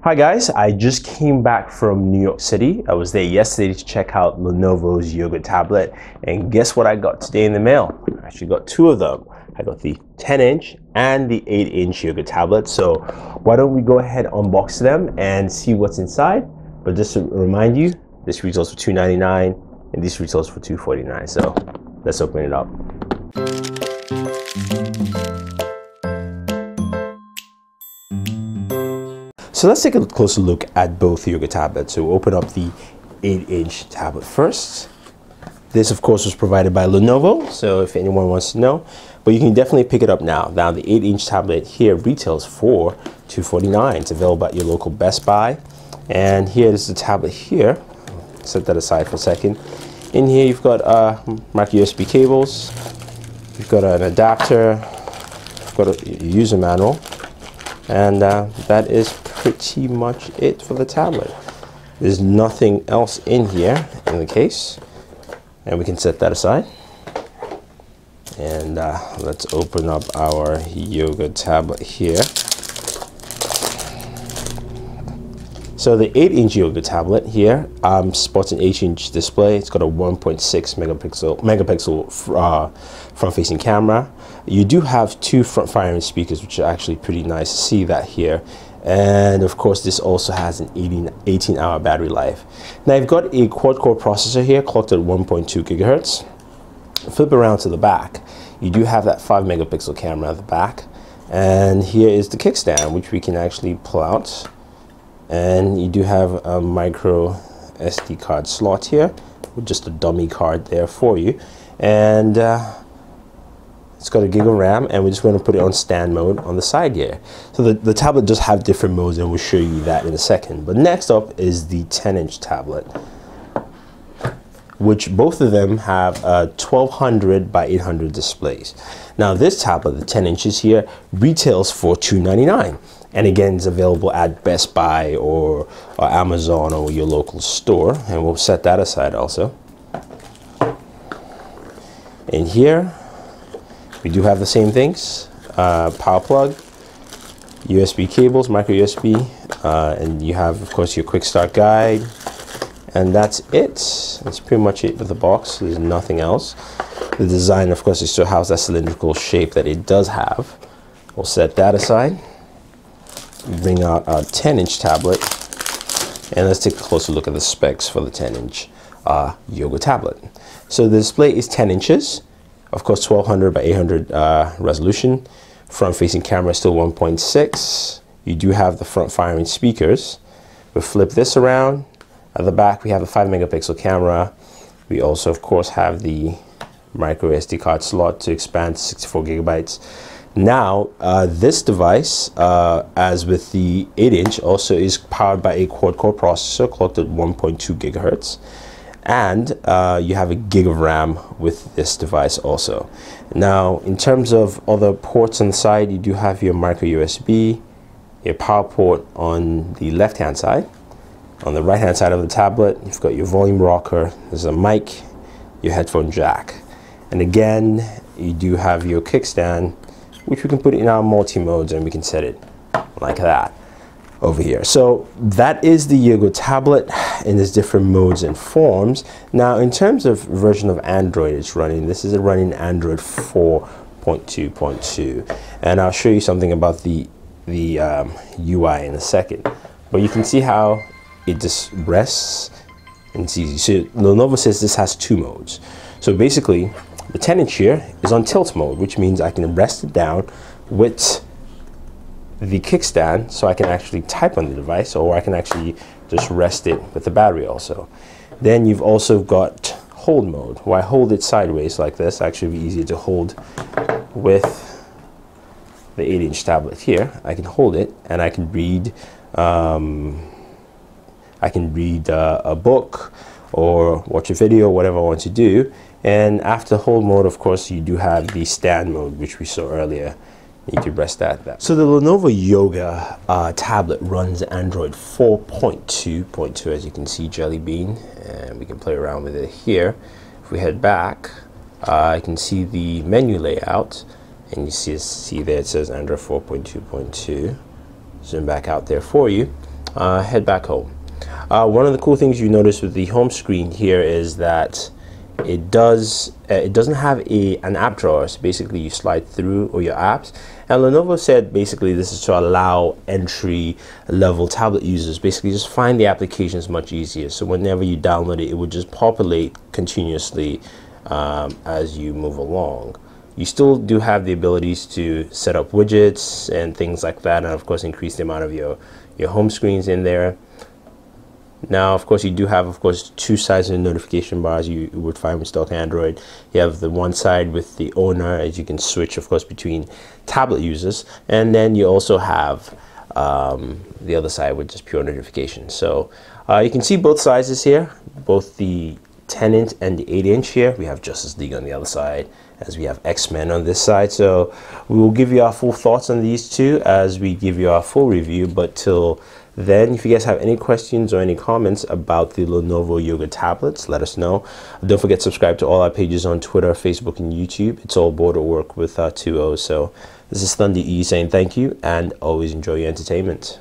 Hi guys, I just came back from New York City. I was there yesterday to check out Lenovo's Yoga tablet, and guess what I got today in the mail? I actually got two of them. I got the 10-inch and the 8-inch Yoga tablet. So why don't we go ahead, unbox them and see what's inside. But just to remind you, this retails for $299 and this retails for $249. So let's open it up. So let's take a closer look at both Yoga tablets. So we'll open up the 8-inch tablet first. This, of course, was provided by Lenovo, so if anyone wants to know, but you can definitely pick it up now. Now, the 8-inch tablet here retails for $249. It's available at your local Best Buy. And here is the tablet here. Set that aside for a second. In here, you've got micro USB cables. You've got an adapter. You've got a user manual. And that is pretty much it for the tablet. There's nothing else in here in the case, and we can set that aside. And let's open up our Yoga tablet here. So the 8-inch Yoga tablet here sports an 8-inch display. It's got a 1.6 megapixel front-facing camera. You do have two front-firing speakers, which are actually pretty nice to see that here. And of course, this also has an 18-hour battery life. Now you've got a quad-core processor here, clocked at 1.2 gigahertz. Flip around to the back. You do have that 5 megapixel camera at the back. And here is the kickstand, which we can actually pull out. And you do have a micro SD card slot here with just a dummy card there for you. And it's got a gig of RAM, and we're just going to put it on stand mode on the side here. So the tablet does have different modes, and we'll show you that in a second. But next up is the 10-inch tablet, which both of them have 1200 by 800 displays. Now this tablet, the 10 inches here, retails for $299. And again, it's available at Best Buy or Amazon or your local store. And we'll set that aside also. In here, we do have the same things. Power plug, USB cables, micro USB, and you have, of course, your quick start guide. And that's it. That's pretty much it with the box. There's nothing else. The design, of course, is to house that cylindrical shape that it does have. We'll set that aside. Bring out our 10-inch tablet, and let's take a closer look at the specs for the 10-inch Yoga tablet. So the display is 10 inches, of course 1200 by 800 resolution. Front-facing camera is still 1.6. You do have the front-firing speakers. We'll flip this around. At the back, we have a 5 megapixel camera. We also, of course, have the micro SD card slot to expand to 64 gigabytes. Now, this device, as with the 8-inch, also is powered by a quad-core processor clocked at 1.2 gigahertz. And you have a gig of RAM with this device also. Now, in terms of other ports on the side, you do have your micro USB, your power port on the left-hand side. On the right-hand side of the tablet, you've got your volume rocker, there's a mic, your headphone jack. And again, you do have your kickstand, which we can put in our multi-modes, and we can set it like that over here. So that is the Yoga tablet in its different modes and forms. Now, in terms of version of Android it's running, this is running Android 4.2.2. And I'll show you something about the UI in a second. But you can see how it just rests and it's easy. So Lenovo says this has two modes. So basically, the 10-inch here is on tilt mode, which means I can rest it down with the kickstand so I can actually type on the device, or I can actually just rest it with the battery also. Then you've also got hold mode, where I hold it sideways like this. Actually, it'd be easier to hold with the 8-inch tablet here. I can hold it and I can read a book or watch a video, whatever I want to do. And after hold mode, of course, you do have the stand mode, which we saw earlier. You can rest that. So the Lenovo Yoga tablet runs Android 4.2.2, as you can see, Jelly Bean, and we can play around with it here. If we head back, you can see the menu layout, and you see there it says Android 4.2.2. Zoom back out there for you. head back home. One of the cool things you notice with the home screen here is that it doesn't have an app drawer. So basically you slide through all your apps, and Lenovo said basically this is to allow entry level tablet users basically just find the applications much easier. So whenever you download it, it would just populate continuously as you move along. You still do have the abilities to set up widgets and things like that, and of course increase the amount of your home screens in there. Now, of course, you do have, of course, two sides of the notification bars you would find with stock Android. You have the one side with the owner, as you can switch, of course, between tablet users, and then you also have the other side with just pure notifications. So you can see both sizes here, both the 10-inch and the 8-inch here. We have Justice League on the other side, as we have X-Men on this side. So we will give you our full thoughts on these two as we give you our full review. But till then, if you guys have any questions or any comments about the Lenovo Yoga tablets, let us know. Don't forget to subscribe to all our pages on Twitter, Facebook, and YouTube. It's all Booredatwork with 2 O's. So this is Thunder E saying thank you, and always enjoy your entertainment.